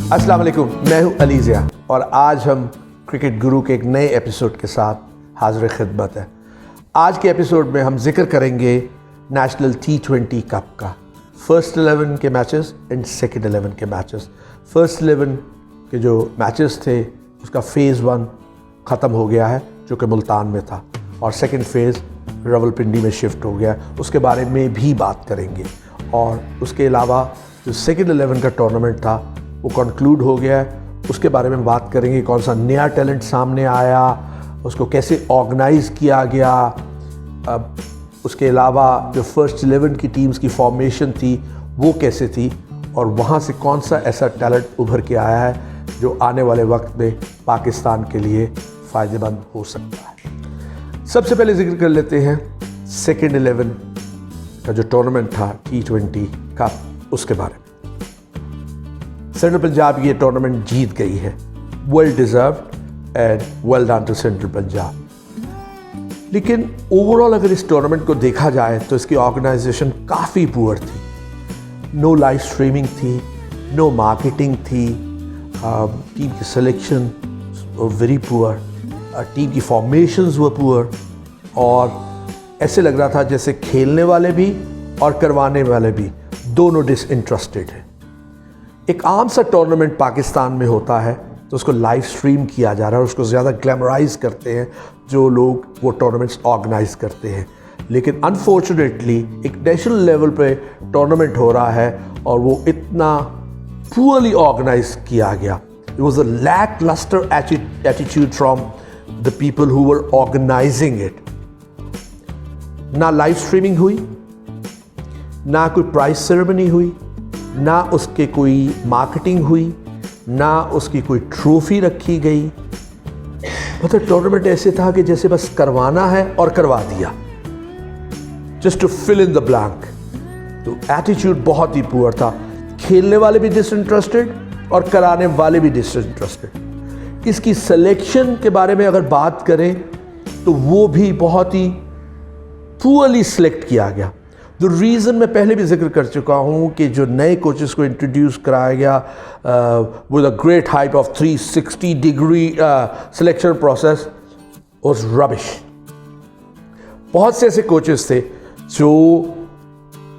अस्सलाम वालेकुम, मैं हूं अली ज़िया और आज हम क्रिकेट गुरु के एक नए एपिसोड के साथ हाज़िर खिदमत है। आज के एपिसोड में हम जिक्र करेंगे नेशनल T20 कप का, फर्स्ट 11 के मैचेस एंड सेकंड 11 के मैचेस। फर्स्ट 11 के जो मैचेस थे उसका फ़ेज़ 1 ख़त्म हो गया है जो कि मुल्तान में था, और सेकंड फेज़ रावलपिंडी में शिफ्ट हो गया, उसके बारे में भी बात करेंगे। और उसके अलावा जो सेकंड 11 का टूर्नामेंट था वो कंक्लूड हो गया है, उसके बारे में बात करेंगे। कौन सा नया टैलेंट सामने आया, उसको कैसे ऑर्गेनाइज़ किया गया। अब उसके अलावा जो फर्स्ट 11 की टीम्स की फॉर्मेशन थी वो कैसे थी, और वहाँ से कौन सा ऐसा टैलेंट उभर के आया है जो आने वाले वक्त में पाकिस्तान के लिए फ़ायदेमंद हो सकता है। सबसे पहले जिक्र कर लेते हैं सेकेंड 11 का जो टूर्नामेंट था T20 का, उसके बारे में। सेंट्रल पंजाब ये टूर्नामेंट जीत गई है, well deserved and well done to central Punjab. लेकिन ओवरऑल अगर इस टूर्नामेंट को देखा जाए तो इसकी ऑर्गेनाइजेशन काफ़ी पुअर थी। नो लाइव स्ट्रीमिंग थी, नो मार्केटिंग थी, टीम की सिलेक्शन वेरी पुअर, टीम की फॉर्मेशंस वर पुअर, और ऐसे लग रहा था जैसे खेलने वाले भी और करवाने वाले भी दोनों डिसइंटरेस्टेड हैं। एक आम सा टूर्नामेंट पाकिस्तान में होता है तो उसको लाइव स्ट्रीम किया जा रहा है, उसको ज़्यादा ग्लैमराइज करते हैं जो लोग वो टूर्नामेंट्स ऑर्गेनाइज करते हैं। लेकिन अनफॉर्चुनेटली एक नेशनल लेवल पे टूर्नामेंट हो रहा है और वो इतना पुअरली ऑर्गेनाइज किया गया। It was a lacklustre attitude from the people who were organising it. ना लाइव स्ट्रीमिंग हुई, ना कोई प्राइज सेरेमनी हुई, ना उसके कोई मार्केटिंग हुई, ना उसकी कोई ट्रॉफी रखी गई। मतलब टूर्नामेंट ऐसे था कि जैसे बस करवाना है और करवा दिया, just to fill in the blank. तो एटीट्यूड बहुत ही पुअर था, खेलने वाले भी डिसइंटरेस्टेड और कराने वाले भी डिसइंटरेस्टेड। इसकी सिलेक्शन के बारे में अगर बात करें तो वो भी बहुत ही पुअरली सिलेक्ट किया गया। द रीज़न मैं पहले भी जिक्र कर चुका हूँ कि जो नए कोचेस को इंट्रोड्यूस कराया गया with a great hype of 360 degree selection process was rubbish. बहुत से ऐसे कोचेस थे जो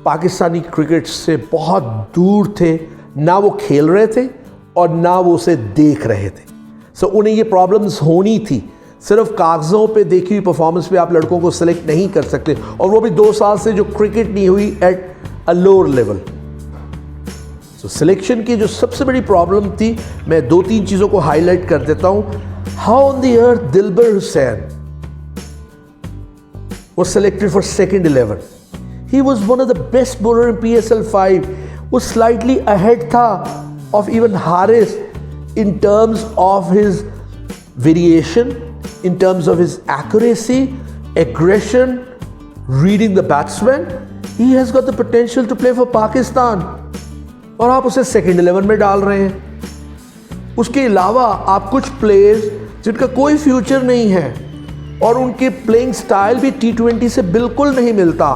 पाकिस्तानी क्रिकेट से बहुत दूर थे, ना वो खेल रहे थे और ना वो उसे देख रहे थे। सो उन्हें ये प्रॉब्लम्स होनी थी। सिर्फ कागज़ों पे देखी हुई परफॉर्मेंस पे आप लड़कों को सेलेक्ट नहीं कर सकते, और वो भी 2 साल से जो क्रिकेट नहीं हुई at a lower level. So selection की जो सबसे बड़ी प्रॉब्लम थी, मैं 2-3 चीज़ों को हाईलाइट कर देता हूँ। How on the earth Dilbar Hussain was selected for second 11? He was one of the best bowler in PSL 5. वो slightly ahead था of even Haris in terms of his variation, in terms of his accuracy, aggression, reading the batsman. He has got the potential to play for Pakistan. और आप उसे second 11 में डाल रहे हैं। उसके अलावा आप कुछ प्लेयर्स जिनका कोई फ्यूचर नहीं है और उनके प्लेइंग स्टाइल भी T20 से बिल्कुल नहीं मिलता,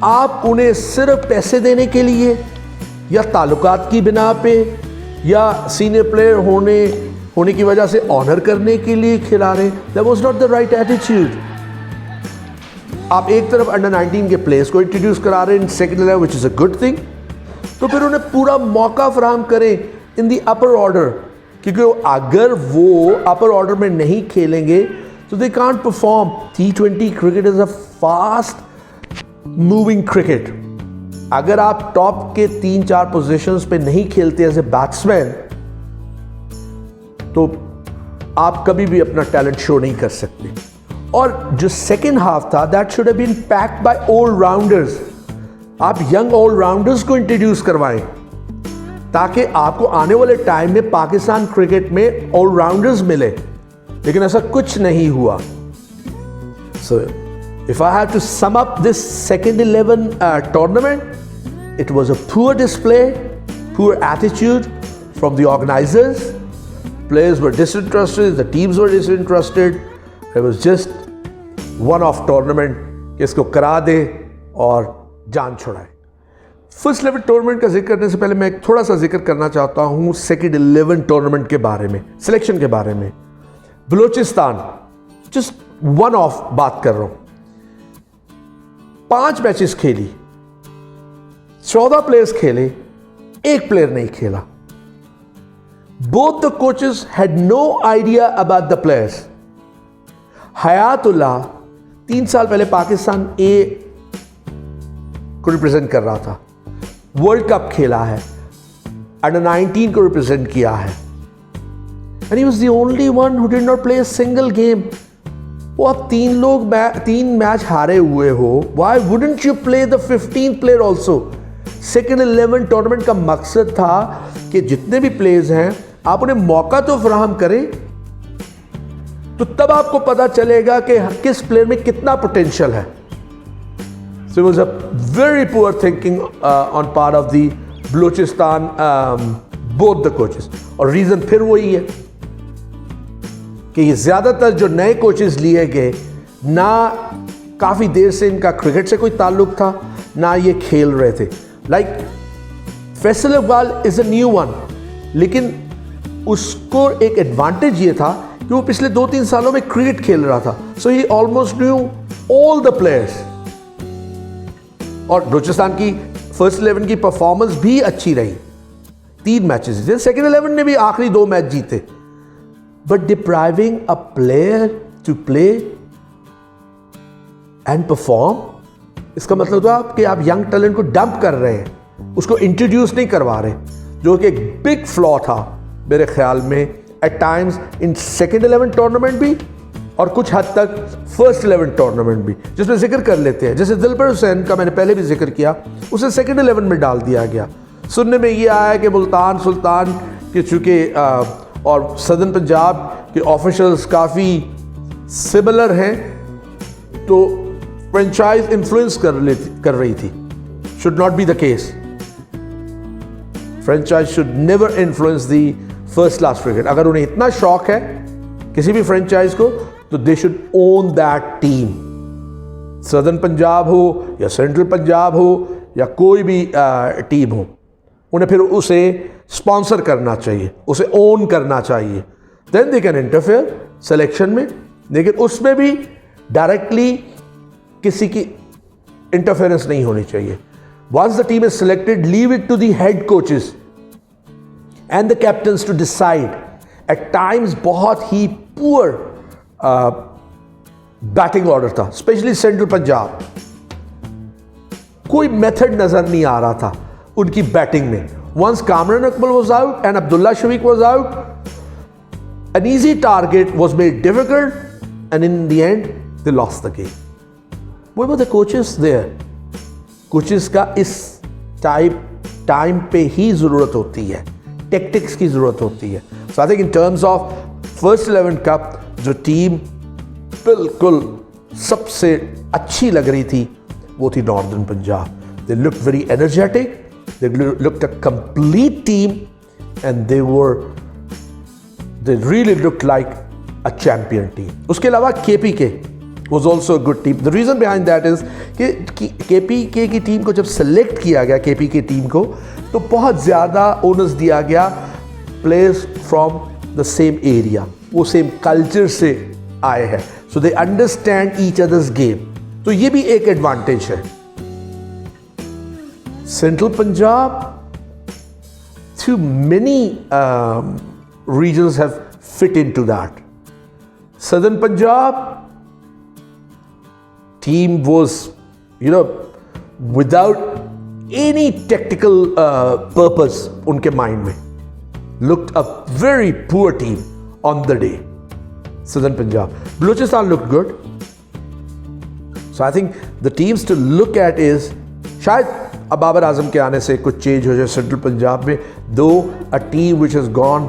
आप उन्हें सिर्फ पैसे देने के लिए या ताल्लुकात की बिना पे या सीनियर प्लेयर होने की वजह से ऑनर करने के लिए खिला रहे। That was not the right attitude. आप एक तरफ अंडर 19 के प्लेयर्स को इंट्रोड्यूस करा रहे हैं in second 11, which is a good thing, तो फिर उन्हें पूरा मौका फराहम करें इन द अपर ऑर्डर, क्योंकि अगर वो अपर ऑर्डर में नहीं खेलेंगे तो they can't perform. T20 cricket is a fast moving cricket. अगर आप टॉप के 3-4 पोजीशंस पे नहीं खेलते एज ए बैट्समैन तो आप कभी भी अपना टैलेंट शो नहीं कर सकते। और जो सेकेंड हाफ था that should have been packed by allrounders. आप यंग ऑलराउंडर्स को इंट्रोड्यूस करवाएं ताकि आपको आने वाले टाइम में पाकिस्तान क्रिकेट में ऑलराउंडर्स मिले, लेकिन ऐसा कुछ नहीं हुआ। So if I have to sum up this second 11 tournament, it was a poor display, poor attitude from the organisers. Players were disinterested, the teams were disinterested. It was just one-off tournament कि इसको करा दे और जान छुड़ाए। First 11 tournament का जिक्र करने से पहले मैं एक थोड़ा सा जिक्र करना चाहता हूँ सेकंड 11 टूर्नामेंट के बारे में, सिलेक्शन के बारे में। बलूचिस्तान, जस्ट वन ऑफ बात कर रहा हूं, 5 मैचेस खेली, 14 प्लेयर्स खेले, एक प्लेयर नहीं खेला। Both the coaches had no idea about the players. Hayatullah 3 साल पहले पाकिस्तान ए को रिप्रेजेंट कर रहा था, वर्ल्ड कप खेला है, अंडर 19 को रिप्रेजेंट किया है, and he was the only one who did not play a single game. वो आप 3 मैच हारे हुए हो, why wouldn't you play the 15th player also? Second 11 tournament का मकसद था कि जितने भी प्लेयर्स हैं आप उन्हें मौका तो फराहम करें, तो तब आपको पता चलेगा कि किस प्लेयर में कितना पोटेंशियल है। So it was a very poor thinking on part of the Balochistan, both the coaches. और रीज़न फिर वही है कि ये ज़्यादातर जो नए कोचेस लिए गए, ना काफ़ी देर से इनका क्रिकेट से कोई ताल्लुक था, ना ये खेल रहे थे। Like Faisal Iqbal is a new one, लेकिन उसको एक एडवांटेज ये था कि वो पिछले 2-3 सालों में क्रिकेट खेल रहा था। So he almost knew all the players. और बलूचिस्तान की फर्स्ट 11 की परफॉर्मेंस भी अच्छी रही, 3 मैचेस जीते, सेकेंड 11 ने भी आखिरी 2 मैच जीते। But depriving a player to play and perform, इसका मतलब था कि आप यंग टैलेंट को डंप कर रहे हैं, उसको इंट्रोड्यूस नहीं करवा रहे, जो कि एक बिग फ्लॉ था मेरे ख्याल में at times in second 11 tournament भी और कुछ हद तक फर्स्ट 11 टूर्नामेंट भी, जिसमें जिक्र कर लेते हैं। जैसे दिलबर हुसैन का मैंने पहले भी जिक्र किया, उसे सेकेंड 11 में डाल दिया गया। सुनने में ये आया कि मुल्तान सुल्तान के चूँकि और सदर्न पंजाब के ऑफिशियल्स काफ़ी सिमिलर हैं, तो फ्रेंचाइज इन्फ्लुएंस कर रही थी। Should not be the case. Franchise should never influence the first class cricket. अगर उन्हें इतना शौक है किसी भी फ्रेंचाइज को, तो they should own that team. Southern Punjab हो या सेंट्रल पंजाब हो या कोई भी टीम हो, उन्हें फिर उसे स्पॉन्सर करना चाहिए, उसे ओन करना चाहिए। Then they can interfere selection में, लेकिन उसमें भी डायरेक्टली किसी की इंटरफेरेंस नहीं होनी चाहिए। Once the team is selected, leave it to the head coaches and the captains to decide. At times बहुत ही पुअर बैटिंग ऑर्डर था, स्पेशली सेंट्रल पंजाब। कोई मेथड नजर नहीं आ रहा था उनकी बैटिंग में। Once Kamran Akmal was out and Abdullah Shafique was out, an easy target was made difficult, and in the end they lost the game. Where were the coaches there? Coaches का इस टाइम पे ही ज़रूरत होती है, टेक्टिक्स की ज़रूरत होती है। So I think in terms of first 11 cup जो टीम बिल्कुल सबसे अच्छी लग रही थी वो थी northern Punjab. They looked very energetic, they looked a complete team, and they really looked like a champion team. उसके अलावा KPK was also a good team. The reason behind that is कि KPK की टीम को जब select किया गया, KPK team को, तो बहुत ज़्यादा ओनर्स दिया गया players from the same area, वो सेम कल्चर से आए हैं, so they understand each others game. तो ये भी एक एडवांटेज है। Central Punjab, too many regions have fit into that. Southern Punjab team was, without any technical purpose unke mind mein, looked a very poor team on the day. Southern Punjab. Balochistan looked good. So I think the teams to look at is, शायद अब बाबर आजम के आने से कुछ change हो जाए central Punjab में, दो a team which has gone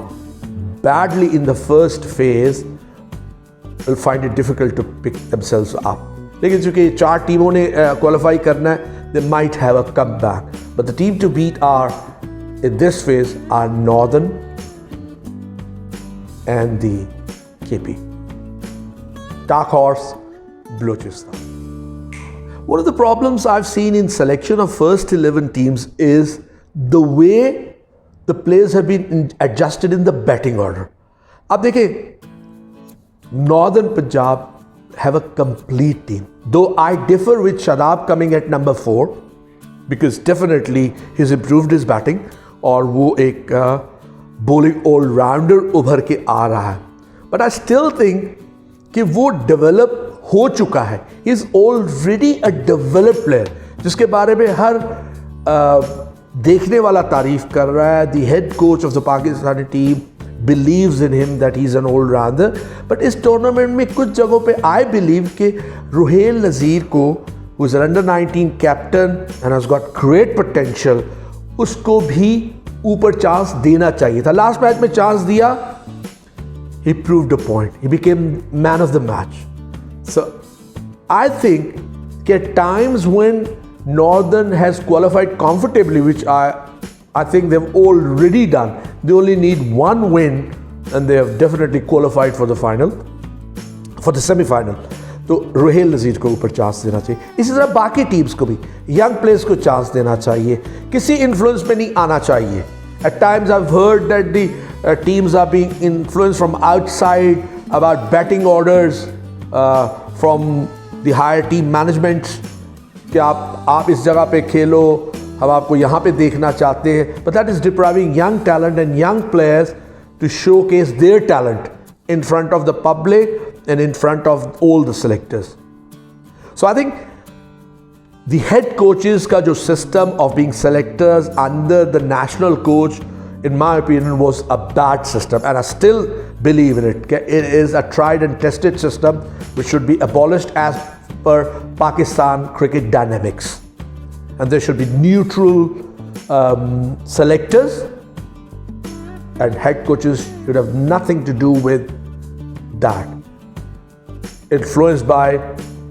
badly in the first phase will find it difficult to pick themselves up. लेकिन चूंकि 4 टीमों ने क्वालिफाई करना है, they might have a comeback. But the team to beat are in this phase are Northern and the KP. Dark horse, Balochistan. One of the problems I've seen in selection of first 11 teams is the way the players have been adjusted in the batting order. अब देखिए, Northern Punjab have a complete team. Though I differ with Shadab coming at number 4 because definitely he's improved his batting और वो एक bowling all-rounder उभर के आ रहा है. But I still think कि वो develop हो चुका है. He is already a developed player जिसके बारे में हर देखने वाला तारीफ कर रहा है. The head coach of the Pakistani team believes in him that he's an all-rounder. But इस टूर्नामेंट में कुछ जगहों पे I believe कि रुहेल नज़ीर को, who is an under-19 captain and has got great potential, उसको भी ऊपर चांस देना चाहिए था. लास्ट मैच में चांस दिया, he proved a point. He became man of the match. So I think at times when Northern has qualified comfortably, which I think they've already done, they only need one win and they have definitely qualified for the final, for the semi-final. तो रुहेल नज़ीर को ऊपर chance देना चाहिए. इसी तरह बाकी teams को भी यंग प्लेयर्स को चांस देना चाहिए. किसी इन्फ्लुएंस में नहीं आना चाहिए. At times I've heard that the teams are being influenced from outside about batting orders from the higher team management कि आप इस जगह पे खेलो, हम आपको यहाँ पे देखना चाहते हैं. But that is depriving young talent and young players to showcase their talent in front of the public and in front of all the selectors. So I think the head coaches का जो system of being selectors under the national coach, in my opinion, was a bad system, and I still believe in it. It is a tried and tested system which should be abolished as per Pakistan cricket dynamics, and there should be neutral selectors, and head coaches should have nothing to do with that. Influenced by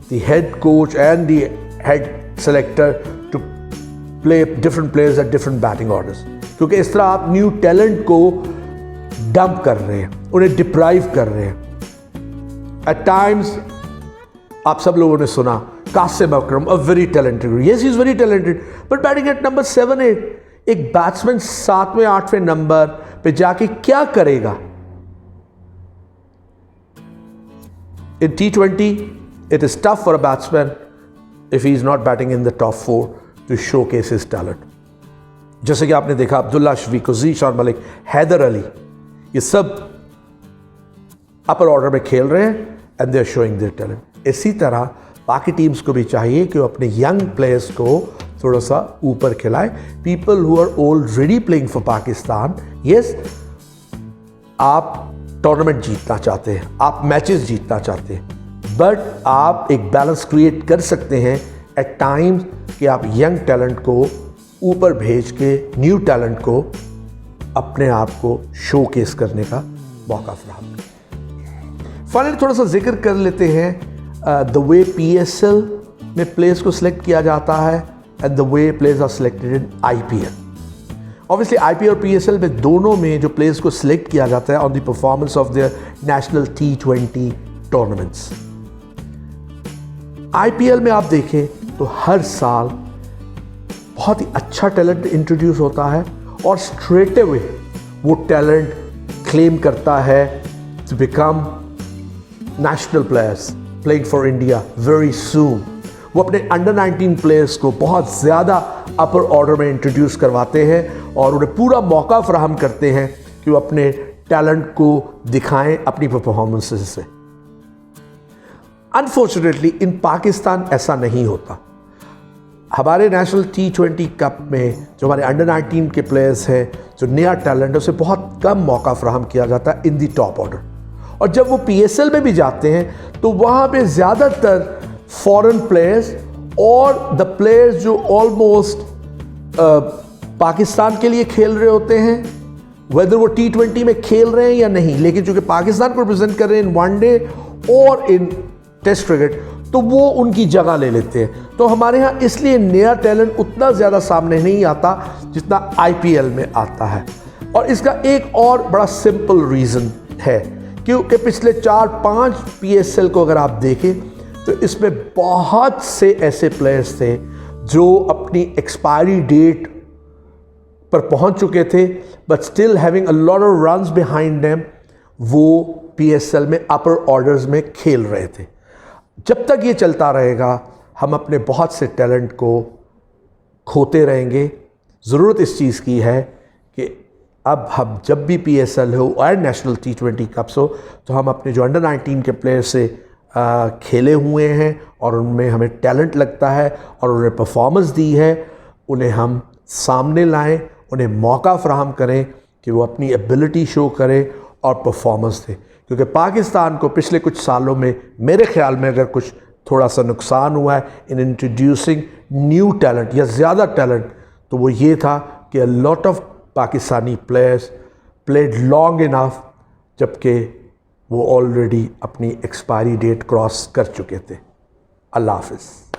the head coach and the head selector to play different players at different batting orders. क्योंकि इस तरह आप new talent को dump कर रहे हैं, उन्हें deprive कर रहे हैं. At times आप सब लोगों ने सुना कासिम अकरम, a very talented, yes he is very talented, but batting at number 7-8, एक बैट्समैन 7वें 8वें नंबर पे जाके क्या करेगा? In T20, it is tough for a batsman if he is not batting in the top 4 to showcase his talent. जैसे कि आपने देखा अब्दुल्ला शफीक, ज़ीशान मलिक, हैदर अली, ये सब अपर ऑर्डर में खेल रहे हैं and they are showing their talent. इसी तरह बाकी टीम्स को भी चाहिए कि वो अपने यंग प्लेयर्स को थोड़ा सा ऊपर खिलाएं. People who are already playing for Pakistan, yes, आप टूर्नामेंट जीतना चाहते हैं, आप मैचेस जीतना चाहते हैं, बट आप एक बैलेंस क्रिएट कर सकते हैं एट टाइम्स कि आप यंग टैलेंट को ऊपर भेज के न्यू टैलेंट को अपने आप को शोकेस करने का मौका फराहम करें. फाइनली थोड़ा सा जिक्र कर लेते हैं द वे PSL में प्लेयर्स को सिलेक्ट किया जाता है and the way players are selected in IPL. Obviously IPL और PSL में दोनों में जो प्लेयर्स को सिलेक्ट किया जाता है on the performance of their national T20 tournaments. IPL में आप देखें तो हर साल बहुत ही अच्छा टैलेंट इंट्रोड्यूस होता है और स्ट्रेट अवे वो टैलेंट क्लेम करता है to become national players playing for India very soon. वो अपने अंडर 19 प्लेयर्स को बहुत ज़्यादा अपर ऑर्डर में इंट्रोड्यूस करवाते हैं और उन्हें पूरा मौका फराहम करते हैं कि वो अपने टैलेंट को दिखाएं अपनी परफॉर्मेंसेस से. अनफॉर्चुनेटली इन पाकिस्तान ऐसा नहीं होता. हमारे नेशनल T20 कप में जो हमारे अंडर 19 के प्लेयर्स हैं, जो नया टैलेंट है, उसे बहुत कम मौका फराहम किया जाता है इन दी टॉप ऑर्डर. और जब वो PSL में भी जाते हैं तो वहाँ पे ज़्यादातर फॉरेन प्लेयर्स और द प्लेयर्स जो ऑलमोस्ट पाकिस्तान के लिए खेल रहे होते हैं, वेदर वो T20 में खेल रहे हैं या नहीं, लेकिन चूँकि पाकिस्तान को रिप्रेजेंट कर रहे हैं इन वनडे और इन टेस्ट क्रिकेट, तो वो उनकी जगह ले लेते हैं. तो हमारे यहाँ इसलिए नया टैलेंट उतना ज़्यादा सामने नहीं आता जितना IPL में आता है. और इसका एक और बड़ा सिंपल रीज़न है क्योंकि पिछले 4-5 PSL को अगर आप देखें तो इसमें बहुत से ऐसे प्लेयर्स थे जो अपनी एक्सपायरी डेट पर पहुंच चुके थे, but still having a lot of runs behind them, वो पीएसएल में अपर ऑर्डर्स में खेल रहे थे। जब तक ये चलता रहेगा हम अपने बहुत से टैलेंट को खोते रहेंगे। ज़रूरत इस चीज़ की है कि अब हम जब भी पीएसएल हो और नेशनल T20 कप्स हो तो हम अपने जो अंडर 19 के प्लेयर से खेले हुए हैं और उनमें हमें टैलेंट लगता है और उन्हें परफॉर्मेंस दी है, उन्हें हम सामने लाएं, उन्हें मौका फराहम करें कि वो अपनी एबिलिटी शो करें और परफॉर्मेंस दें। क्योंकि पाकिस्तान को पिछले कुछ सालों में मेरे ख्याल में अगर कुछ थोड़ा सा नुकसान हुआ है इन इंट्रोड्यूसिंग न्यू टैलेंट या ज़्यादा टैलेंट, तो वो ये था कि a lot of Pakistani players played long enough, जबकि वो ऑलरेडी अपनी एक्सपायरी डेट क्रॉस कर चुके थे। अल्लाह हाफ़िज़।